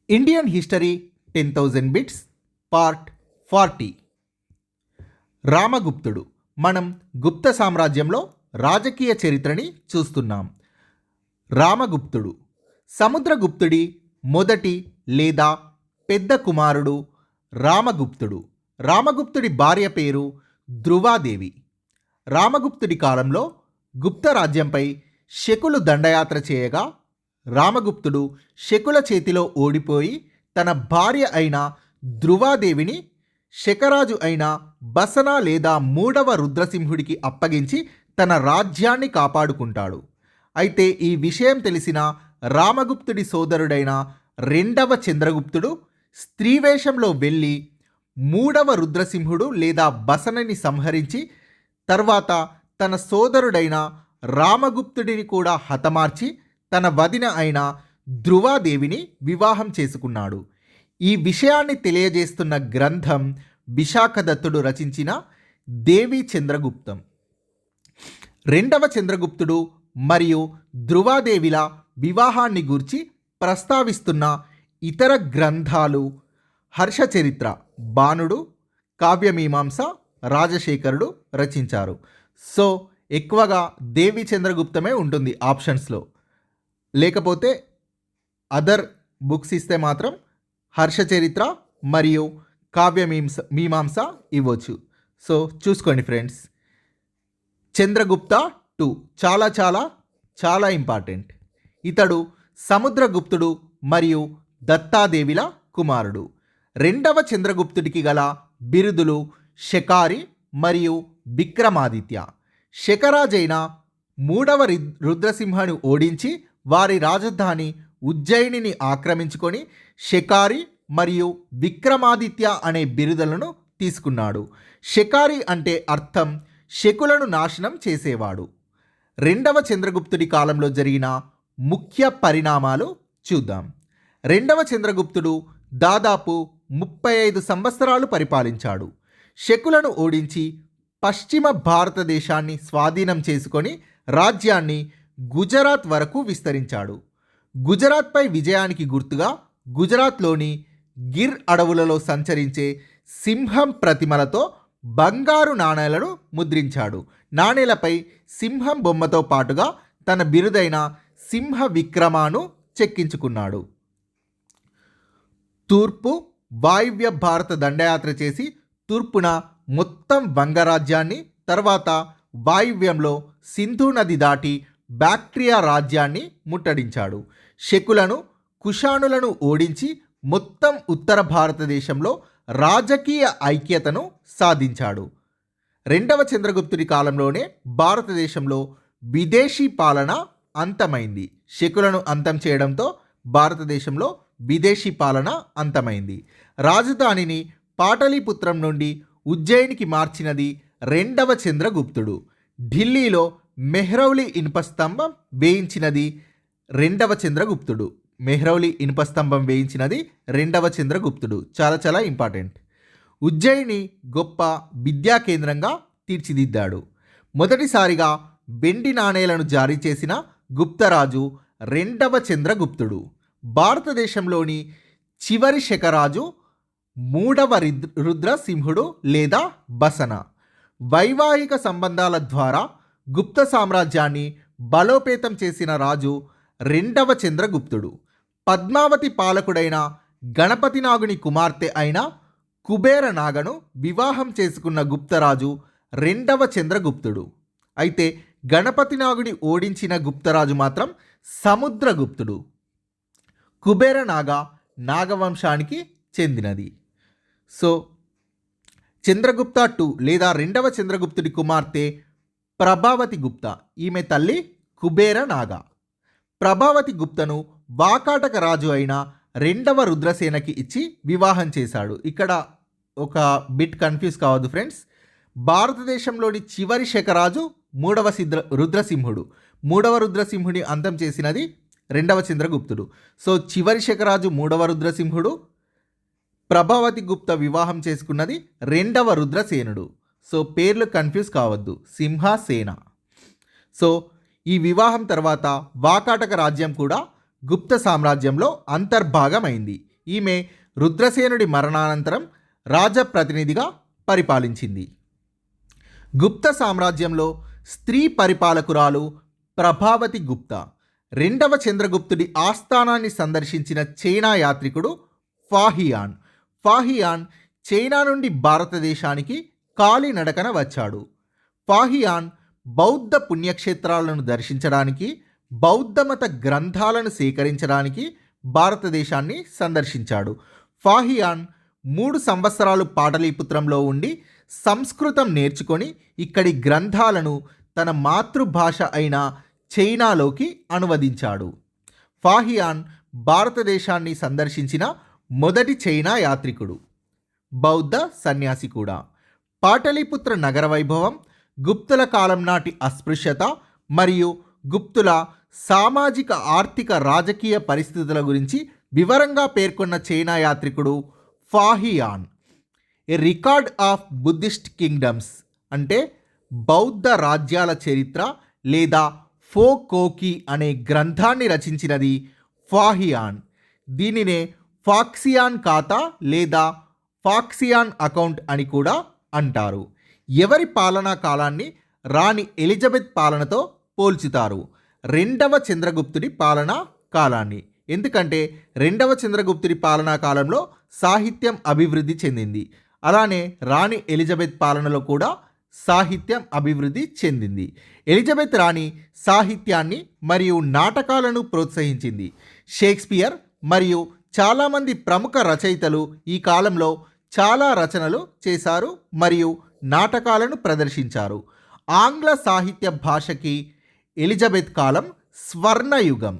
Indian history 10,000 bits part 40. రామగుప్తుడు. మనం గుప్త సామ్రాజ్యంలో రాజకీయ చరిత్రని చూస్తున్నాం. రామగుప్తుడు సముద్రగుప్తుడి మొదటి లేదా పెద్ద కుమారుడు రామగుప్తుడు. రామగుప్తుడి భార్య పేరు ధ్రువాదేవి. రామగుప్తుడి కాలంలో గుప్త రాజ్యంపై శకులు దండయాత్ర చేయగా రామగుప్తుడు శకుల చేతిలో ఓడిపోయి తన భార్య అయిన ధ్రువాదేవిని శకరాజు అయిన బసన లేదా మూడవ రుద్రసింహుడికి అప్పగించి తన రాజ్యాన్ని కాపాడుకుంటాడు. అయితే ఈ విషయం తెలిసిన రామగుప్తుడి సోదరుడైన రెండవ చంద్రగుప్తుడు స్త్రీవేషంలో వెళ్ళి మూడవ రుద్రసింహుడు లేదా బసనని సంహరించి తర్వాత తన సోదరుడైన రామగుప్తుడిని కూడా హతమార్చి తన వదిన అయిన ధ్రువాదేవిని వివాహం చేసుకున్నాడు. ఈ విషయాన్ని తెలియజేస్తున్న గ్రంథం విశాఖదత్తుడు రచించిన దేవి చంద్రగుప్తం. రెండవ చంద్రగుప్తుడు మరియు ధ్రువాదేవిల వివాహాన్ని గూర్చి ప్రస్తావిస్తున్న ఇతర గ్రంథాలు హర్షచరిత్ర, బాణుడు, కావ్యమీమాంస, రాజశేఖరుడు రచించారు. సో ఎక్కువగా దేవి చంద్రగుప్తమే ఉంటుంది ఆప్షన్స్లో. లేకపోతే అదర్ బుక్స్ ఇస్తే మాత్రం హర్షచరిత్ర మరియు మీమాంస ఇవ్వచ్చు. సో చూసుకోండి ఫ్రెండ్స్. చంద్రగుప్త 2 చాలా చాలా చాలా ఇంపార్టెంట్. ఇతడు సముద్రగుప్తుడు మరియు దత్తాదేవిల కుమారుడు. రెండవ చంద్రగుప్తుడికి గల బిరుదులు శకారి మరియు విక్రమాదిత్య. శకరాజైన మూడవ రుద్రసింహను ఓడించి వారి రాజధాని ఉజ్జయినిని ఆక్రమించుకొని శకారి మరియు విక్రమాదిత్య అనే బిరుదులను తీసుకున్నాడు. శకారి అంటే అర్థం శకులను నాశనం చేసేవాడు. రెండవ చంద్రగుప్తుడి కాలంలో జరిగిన ముఖ్య పరిణామాలు చూద్దాం. రెండవ చంద్రగుప్తుడు దాదాపు 35 సంవత్సరాలు పరిపాలించాడు. శకులను ఓడించి పశ్చిమ భారతదేశాన్ని స్వాధీనం చేసుకొని రాజ్యాన్ని గుజరాత్ వరకు విస్తరించాడు. గుజరాత్పై విజయానికి గుర్తుగా గుజరాత్లోని గిర్ అడవులలో సంచరించే సింహం ప్రతిమలతో బంగారు నాణేలను ముద్రించాడు. నాణేలపై సింహం బొమ్మతో పాటుగా తన బిరుదైన సింహ విక్రమాను చెక్కించుకున్నాడు. తూర్పు వాయువ్య భారత దండయాత్ర చేసి తూర్పున మొత్తం వంగరాజ్యాన్ని, తర్వాత వాయువ్యంలో సింధు నది దాటి బాక్ట్రియా రాజ్యాన్ని ముట్టడించాడు. శకులను, కుషాణులను ఓడించి మొత్తం ఉత్తర భారతదేశంలో రాజకీయ ఐక్యతను సాధించాడు. రెండవ చంద్రగుప్తుడి కాలంలోనే భారతదేశంలో విదేశీ పాలన అంతమైంది. శకులను అంతం చేయడంతో భారతదేశంలో విదేశీ పాలన అంతమైంది. రాజధానిని పాటలీపుత్రం నుండి ఉజ్జయినికి మార్చినది రెండవ చంద్రగుప్తుడు. ఢిల్లీలో మెహ్రౌలి ఇనుపస్తంభం వేయించినది రెండవ చంద్రగుప్తుడు. మెహ్రౌలి ఇనుపస్తంభం వేయించినది రెండవ చంద్రగుప్తుడు. చాలా చాలా ఇంపార్టెంట్. ఉజ్జయిని గొప్ప విద్యా కేంద్రంగా తీర్చిదిద్దాడు. మొదటిసారిగా వెండి నాణేలను జారీ చేసిన గుప్తరాజు రెండవ చంద్రగుప్తుడు. భారతదేశంలోని చివరి శకరాజు మూడవ రుద్రసింహుడు లేదా బసన. వైవాహిక సంబంధాల ద్వారా గుప్త సామ్రాజ్యాన్ని బలోపేతం చేసిన రాజు రెండవ చంద్రగుప్తుడు. పద్మావతి పాలకుడైన గణపతి నాగుని కుమార్తె అయిన కుబేర నాగను వివాహం చేసుకున్న గుప్తరాజు రెండవ చంద్రగుప్తుడు. అయితే గణపతి నాగుని ఓడించిన గుప్తరాజు మాత్రం సముద్రగుప్తుడు. కుబేర నాగ నాగవంశానికి చెందినది. సో చంద్రగుప్త 2 లేదా రెండవ చంద్రగుప్తుడి కుమార్తె ప్రభావతి గుప్త. ఈమె తల్లి కుబేర నాగ. ప్రభావతి గుప్తను వాకాటక రాజు అయిన రెండవ రుద్రసేనకి ఇచ్చి వివాహం చేశాడు. ఇక్కడ ఒక బిట్ కన్ఫ్యూజ్ కావద్దు ఫ్రెండ్స్. భారతదేశంలోని చివరి శకరాజు మూడవ రుద్రసింహుడు. మూడవ రుద్రసింహుని అంతం చేసినది రెండవ చంద్రగుప్తుడు. సో చివరి శకరాజు మూడవ రుద్రసింహుడు, ప్రభావతి గుప్త వివాహం చేసుకున్నది రెండవ రుద్రసేనుడు. సో పేర్లు కన్ఫ్యూజ్ కావద్దు. సింహసేన. సో ఈ వివాహం తర్వాత వాకాటక రాజ్యం కూడా గుప్త సామ్రాజ్యంలో అంతర్భాగమైంది. ఈమె రుద్రసేనుడి మరణానంతరం రాజప్రతినిధిగా పరిపాలించింది. గుప్త సామ్రాజ్యంలో స్త్రీ పరిపాలకురాలు ప్రభావతి గుప్తా రెండవ చంద్రగుప్తుడి ఆస్థానాన్ని సందర్శించిన చైనా యాత్రికుడు ఫాహియాన్. ఫాహియాన్ చైనా నుండి భారతదేశానికి కాలినడకన వచ్చాడు. ఫాహియాన్ బౌద్ధ పుణ్యక్షేత్రాలను దర్శించడానికి, బౌద్ధమత గ్రంథాలను సేకరించడానికి భారతదేశాన్ని సందర్శించాడు. ఫాహియాన్ 3 సంవత్సరాలు పాటలీపుత్రంలో ఉండి సంస్కృతం నేర్చుకొని ఇక్కడి గ్రంథాలను తన మాతృభాష అయిన చైనాలోకి అనువదించాడు. ఫాహియాన్ భారతదేశాన్ని సందర్శించిన మొదటి చైనా యాత్రికుడు, బౌద్ధ సన్యాసి కూడా. పాటలీపుత్ర నగర వైభవం, గుప్తుల కాలం నాటి అస్పృశ్యత మరియు గుప్తుల సామాజిక ఆర్థిక రాజకీయ పరిస్థితుల గురించి వివరంగా పేర్కొన్న చైనా యాత్రికుడు Fahian. A record of Buddhist kingdoms అంటే బౌద్ధ రాజ్యాల చరిత్ర లేదా ఫోకోకి అనే గ్రంథాన్ని రచించినది ఫాహియాన్. దీనినే ఫాక్సియాన్ ఖాతా లేదా ఫాక్సియాన్ అకౌంట్ అని కూడా అంటారు. ఎవరి పాలనా కాలాన్ని రాణి ఎలిజబెత్ పాలనతో పోల్చుతారు? రెండవ చంద్రగుప్తుడి పాలనా కాలాన్ని. ఎందుకంటే రెండవ చంద్రగుప్తుడి పాలనా కాలంలో సాహిత్యం అభివృద్ధి చెందింది. అలానే రాణి ఎలిజబెత్ పాలనలో కూడా సాహిత్యం అభివృద్ధి చెందింది. ఎలిజబెత్ రాణి సాహిత్యాన్ని మరియు నాటకాలను ప్రోత్సహించింది. షేక్స్పియర్ మరియు చాలామంది ప్రముఖ రచయితలు ఈ కాలంలో చాలా రచనలు చేశారు మరియు నాటకాలను ప్రదర్శించారు. ఆంగ్ల సాహిత్య భాషకి ఎలిజబెత్ కాలం స్వర్ణయుగం.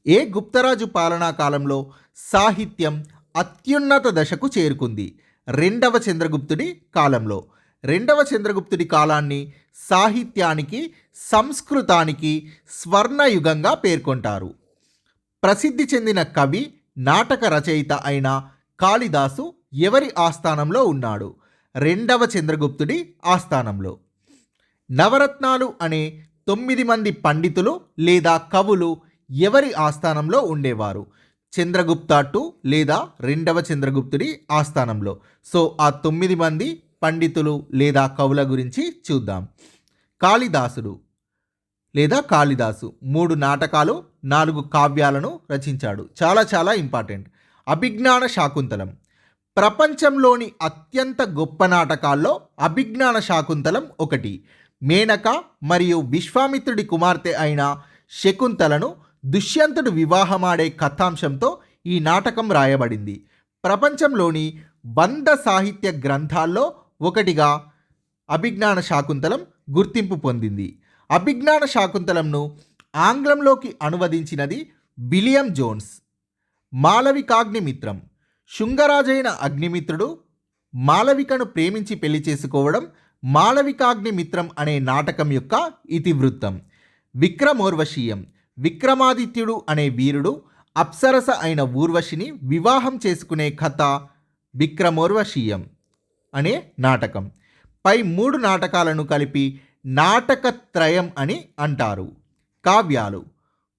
ఏ గుప్తరాజు పాలనా కాలంలో సాహిత్యం అత్యున్నత దశకు చేరుకుంది? రెండవ చంద్రగుప్తుడి కాలంలో. రెండవ చంద్రగుప్తుడి కాలాన్ని సాహిత్యానికి, సంస్కృతానికి స్వర్ణయుగంగా పేర్కొంటారు. ప్రసిద్ధి చెందిన కవి, నాటక రచయిత అయిన కాళిదాసు ఎవరి ఆస్థానంలో ఉన్నాడు? రెండవ చంద్రగుప్తుడి ఆస్థానంలో. నవరత్నాలు అనే 9 మంది పండితులు లేదా కవులు ఎవరి ఆస్థానంలో ఉండేవారు? చంద్రగుప్త II లేదా రెండవ చంద్రగుప్తుడి ఆస్థానంలో. సో ఆ 9 మంది పండితులు లేదా కవుల గురించి చూద్దాం. కాళిదాసుడు లేదా కాళిదాసు 3 నాటకాలు, 4 కావ్యాలను రచించాడు. చాలా చాలా ఇంపార్టెంట్. అభిజ్ఞాన శాకుంతలం ప్రపంచంలోని అత్యంత గొప్ప నాటకాల్లో అభిజ్ఞాన శాకుంతలం ఒకటి. మేనక మరియు విశ్వామిత్రుడి కుమార్తె అయిన శకుంతలను దుష్యంతుడు వివాహమాడే కథాంశంతో ఈ నాటకం రాయబడింది. ప్రపంచంలోని 100 సాహిత్య గ్రంథాల్లో ఒకటిగా అభిజ్ఞాన శాకుంతలం గుర్తింపు పొందింది. అభిజ్ఞాన శాకుంతలంను ఆంగ్లంలోకి అనువదించినది విలియం జోన్స్. మాలవికాగ్నిమిత్రం శృంగరాజైన అగ్నిమిత్రుడు మాలవికను ప్రేమించి పెళ్లి చేసుకోవడం మాలవికాగ్నిమిత్రం అనే నాటకం యొక్క ఇతివృత్తం. విక్రమోర్వశీయం విక్రమాదిత్యుడు అనే వీరుడు అప్సరస అయిన ఊర్వశిని వివాహం చేసుకునే కథ విక్రమోర్వశీయం అనే నాటకం. పై 3 నాటకాలను కలిపి నాటకత్రయం అని అంటారు. కావ్యాలు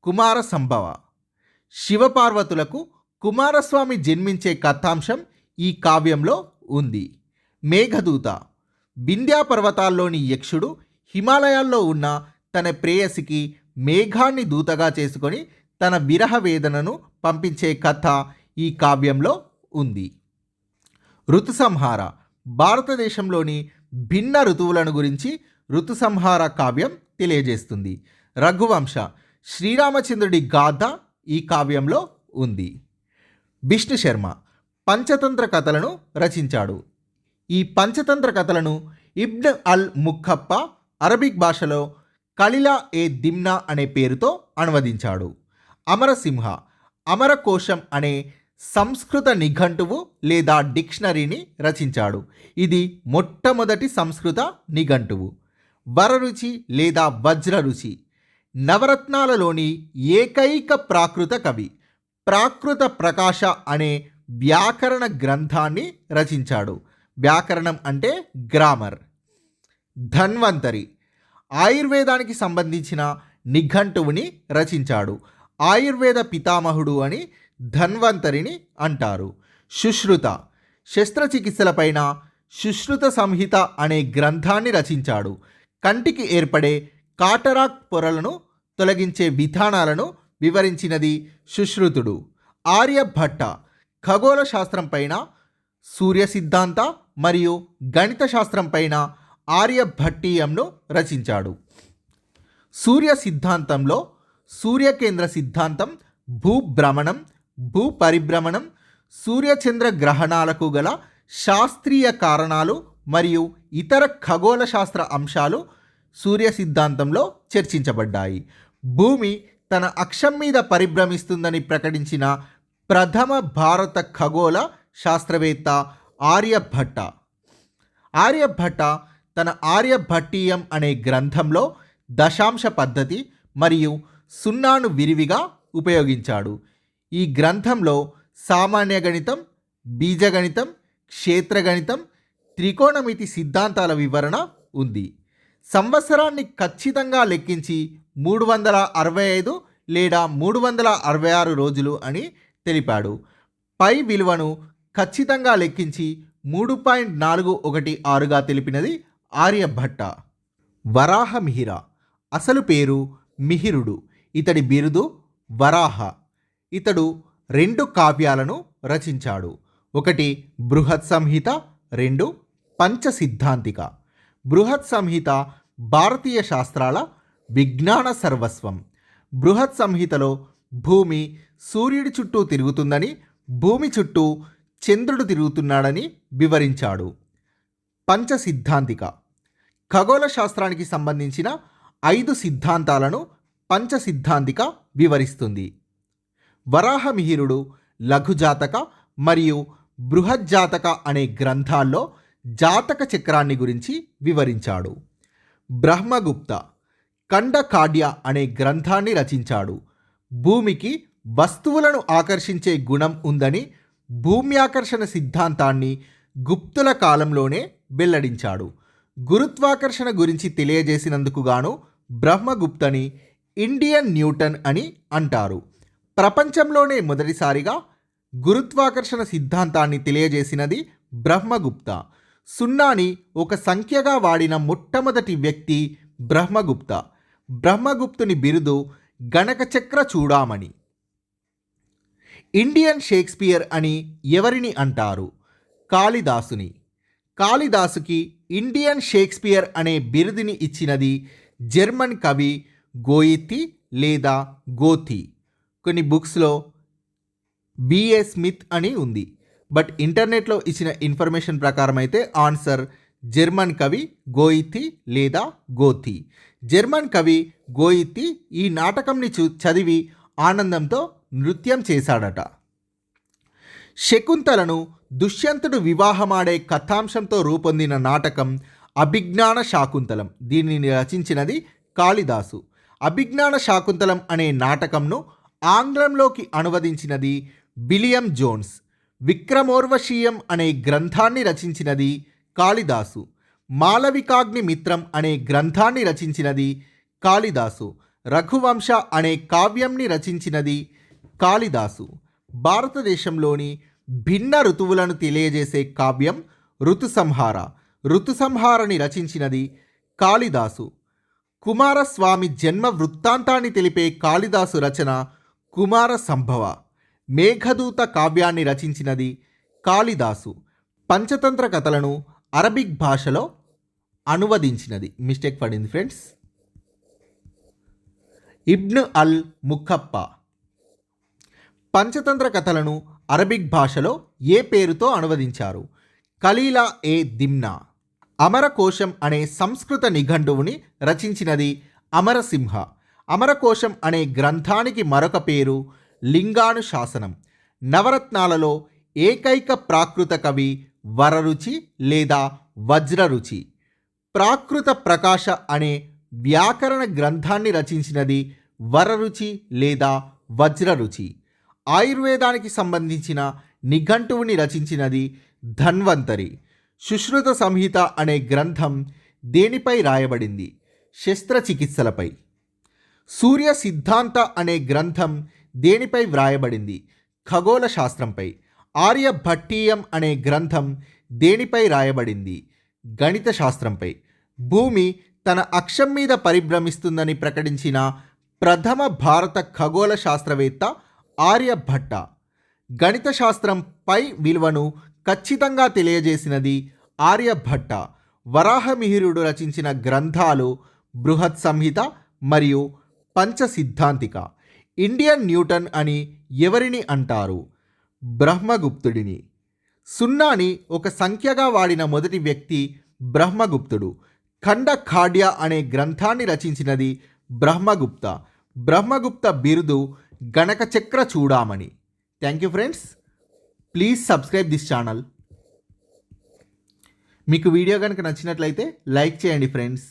కుమార సంభవ శివపార్వతులకు కుమారస్వామి జన్మించే కథాంశం ఈ కావ్యంలో ఉంది. మేఘదూత వింధ్యా పర్వతాల్లోని యక్షుడు హిమాలయాల్లో ఉన్న తన ప్రేయసికి మేఘాన్ని దూతగా చేసుకొని తన విరహ వేదనను పంపించే కథ ఈ కావ్యంలో ఉంది. ఋతుసంహార భారతదేశంలోని భిన్న ఋతువులను గురించి ఋతుసంహార కావ్యం తెలియజేస్తుంది. రఘువంశ శ్రీరామచంద్రుడి గాథ ఈ కావ్యంలో ఉంది. విష్ణు శర్మ పంచతంత్ర కథలను రచించాడు. ఈ పంచతంత్ర కథలను ఇబ్న్ అల్ ముఖప్ప అరబిక్ భాషలో కలిలా ఏ దిమ్నా అనే పేరుతో అనువదించాడు. అమరసింహ అమరకోశం అనే సంస్కృత నిఘంటువు లేదా డిక్షనరీని రచించాడు. ఇది మొట్టమొదటి సంస్కృత నిఘంటువు. వరరుచి లేదా వజ్రరుచి నవరత్నాలలోని ఏకైక ప్రాకృత కవి. ప్రాకృత ప్రకాశ అనే వ్యాకరణ గ్రంథాన్ని రచించాడు. వ్యాకరణం అంటే గ్రామర్. ధన్వంతరి ఆయుర్వేదానికి సంబంధించిన నిఘంటువుని రచించాడు. ఆయుర్వేద పితామహుడు అని ధన్వంతరిని అంటారు. సుశ్రుత శస్త్రచికిత్సలపైన సుశ్రుత సంహిత అనే గ్రంథాన్ని రచించాడు. కంటికి ఏర్పడే కాటరాక్ట్ పొరలను తొలగించే విధానాలను వివరించినది సుశ్రుతుడు. ఆర్యభట్ట ఖగోళ శాస్త్రం పైన, సూర్య సిద్ధాంత మరియు గణిత శాస్త్రం పైన ఆర్యభట్టీయంను రచించాడు. సూర్య సిద్ధాంతంలో సూర్యకేంద్ర సిద్ధాంతం, భూభ్రమణం, భూపరిభ్రమణం, సూర్యచంద్ర గ్రహణాలకు గల శాస్త్రీయ కారణాలు మరియు ఇతర ఖగోళ శాస్త్ర అంశాలు సూర్య సిద్ధాంతంలో చర్చించబడ్డాయి. భూమి తన అక్షం మీద పరిభ్రమిస్తుందని ప్రకటించిన ప్రథమ భారత ఖగోళ శాస్త్రవేత్త ఆర్యభట్ట. ఆర్యభట్ట తన ఆర్యభట్టీయం అనే గ్రంథంలో దశాంశ పద్ధతి మరియు సున్నాను విరివిగా ఉపయోగించాడు. ఈ గ్రంథంలో సామాన్య గణితం, బీజగణితం, క్షేత్రగణితం, త్రికోణమితి సిద్ధాంతాల వివరణ ఉంది. సంవత్సరాన్ని ఖచ్చితంగా లెక్కించి 365 లేదా 366 రోజులు అని తెలిపాడు. పై విలువను ఖచ్చితంగా లెక్కించి 3.416గా తెలిపినది ఆర్యభట్ట. వరాహమిహిర అసలు పేరు మిహిరుడు. ఇతడి బిరుదు వరాహ. ఇతడు 2 కావ్యాలను రచించాడు. ఒకటి బృహత్ సంహిత, 2 పంచసిద్ధాంతిక. బృహత్ సంహిత భారతీయ శాస్త్రాల విజ్ఞాన సర్వస్వం. బృహత్ సంహితలో భూమి సూర్యుడి చుట్టూ తిరుగుతుందని, భూమి చుట్టూ చంద్రుడు తిరుగుతున్నాడని వివరించాడు. పంచసిద్ధాంతిక ఖగోళ శాస్త్రానికి సంబంధించిన 5 సిద్ధాంతాలను పంచసిద్ధాంతిక వివరిస్తుంది. వరాహమిహిరుడు లఘుజాతక మరియు బృహజ్జాతక అనే గ్రంథాల్లో జాతక చక్రాన్ని గురించి వివరించాడు. బ్రహ్మగుప్త ఖండకాడ్య అనే గ్రంథాన్ని రచించాడు. భూమికి వస్తువులను ఆకర్షించే గుణం ఉందని, భూమ్యాకర్షణ సిద్ధాంతాన్ని గుప్తుల కాలంలోనే వెల్లడించాడు. గురుత్వాకర్షణ గురించి తెలియజేసినందుకు గాను బ్రహ్మగుప్తని ఇండియన్ న్యూటన్ అని అంటారు. ప్రపంచంలోనే మొదటిసారిగా గురుత్వాకర్షణ సిద్ధాంతాన్ని తెలియజేసినది బ్రహ్మగుప్త. సున్నాని ఒక సంఖ్యగా వాడిన మొట్టమొదటి వ్యక్తి బ్రహ్మగుప్త. బ్రహ్మగుప్తుని బిరుదు గణకచక్ర చూడామణి. ఇండియన్ షేక్స్పియర్ అని ఎవరిని అంటారు? కాళిదాసుని. కాళిదాసుకి ఇండియన్ షేక్స్పియర్ అనే బిరుదుని ఇచ్చినది జర్మన్ కవి గోయితి లేదా గోథి. కొన్ని బుక్స్లో బిఏ స్మిత్ అని ఉంది. బట్ ఇంటర్నెట్లో ఇచ్చిన ఇన్ఫర్మేషన్ ప్రకారం అయితే ఆన్సర్ జర్మన్ కవి గోయితి లేదా గోథి. జర్మన్ కవి గోయితి ఈ నాటకంని చదివి ఆనందంతో నృత్యం చేశాడట. శకుంతలను దుష్యంతుడు వివాహమాడే కథాంశంతో రూపొందిన నాటకం అభిజ్ఞాన శాకుంతలం. దీనిని రచించినది కాళిదాసు. అభిజ్ఞాన శాకుంతలం అనే నాటకంను ఆంగ్లంలోకి అనువదించినది విలియం జోన్స్. విక్రమోర్వశీయం అనే గ్రంథాన్ని రచించినది కాళిదాసు. మాలవికాగ్ని మిత్రం అనే గ్రంథాన్ని రచించినది కాళిదాసు. రఘువంశ అనే కావ్యంని రచించినది కాళిదాసు. భారతదేశంలోని భిన్న ఋతువులను తెలియజేసే కావ్యం ఋతుసంహార. ఋతుసంహారని రచించినది కాళిదాసు. కుమారస్వామి జన్మ వృత్తాంతాన్ని తెలిపే కాళిదాసు రచన కుమార సంభవ. మేఘదూత కావ్యాన్ని రచించినది కాళిదాసు. పంచతంత్ర కథలను అరబిక్ భాషలో అనువదించినది. మిస్టేక్ పడింది ఫ్రెండ్స్. ఇబ్న్ అల్ ముఖప్ప. పంచతంత్ర కథలను అరబిక్ భాషలో ఏ పేరుతో అనువదించారు? ఖలీలా ఏ దిమ్నా. అమరకోశం అనే సంస్కృత నిఘంటువుని రచించినది అమరసింహ. అమరకోశం అనే గ్రంథానికి మరొక పేరు లింగానుశాసనం. నవరత్నాలలో ఏకైక ప్రాకృత కవి వరరుచి లేదా వజ్రరుచి. ప్రాకృత ప్రకాశ అనే వ్యాకరణ గ్రంథాన్ని రచించినది వరరుచి లేదా వజ్రరుచి. ఆయుర్వేదానికి సంబంధించిన నిఘంటువుని రచించినది ధన్వంతరి. సుశ్రుత సంహిత అనే గ్రంథం దేనిపై రాయబడింది? శస్త్రచికిత్సలపై. సూర్య సిద్ధాంత అనే గ్రంథం దేనిపై వ్రాయబడింది? ఖగోళ శాస్త్రంపై. ఆర్యభట్టీయం అనే గ్రంథం దేనిపై రాయబడింది? గణిత శాస్త్రంపై. భూమి తన అక్షం మీద పరిభ్రమిస్తుందని ప్రకటించిన ప్రథమ భారత ఖగోళ శాస్త్రవేత్త ఆర్యభట్ట. గణిత శాస్త్రం పై విలువను ఖచ్చితంగా తెలియజేసినది ఆర్యభట్ట. వరాహమిహిరుడు రచించిన గ్రంథాలు బృహత్ సంహిత మరియు పంచసిద్ధాంతిక. ఇండియన్ న్యూటన్ అని ఎవరిని అంటారు? బ్రహ్మగుప్తుడిని. సున్నాని ఒక సంఖ్యగా వాడిన మొదటి వ్యక్తి బ్రహ్మగుప్తుడు. ఖండఖాడ్య అనే గ్రంథాన్ని రచించినది బ్రహ్మగుప్త. బ్రహ్మగుప్త బిరుదు గణక చక్ర చూడామణి. Thank you friends. Please subscribe this channel. మీకు వీడియో కనుక నచ్చినట్లయితే లైక్ చేయండి ఫ్రెండ్స్.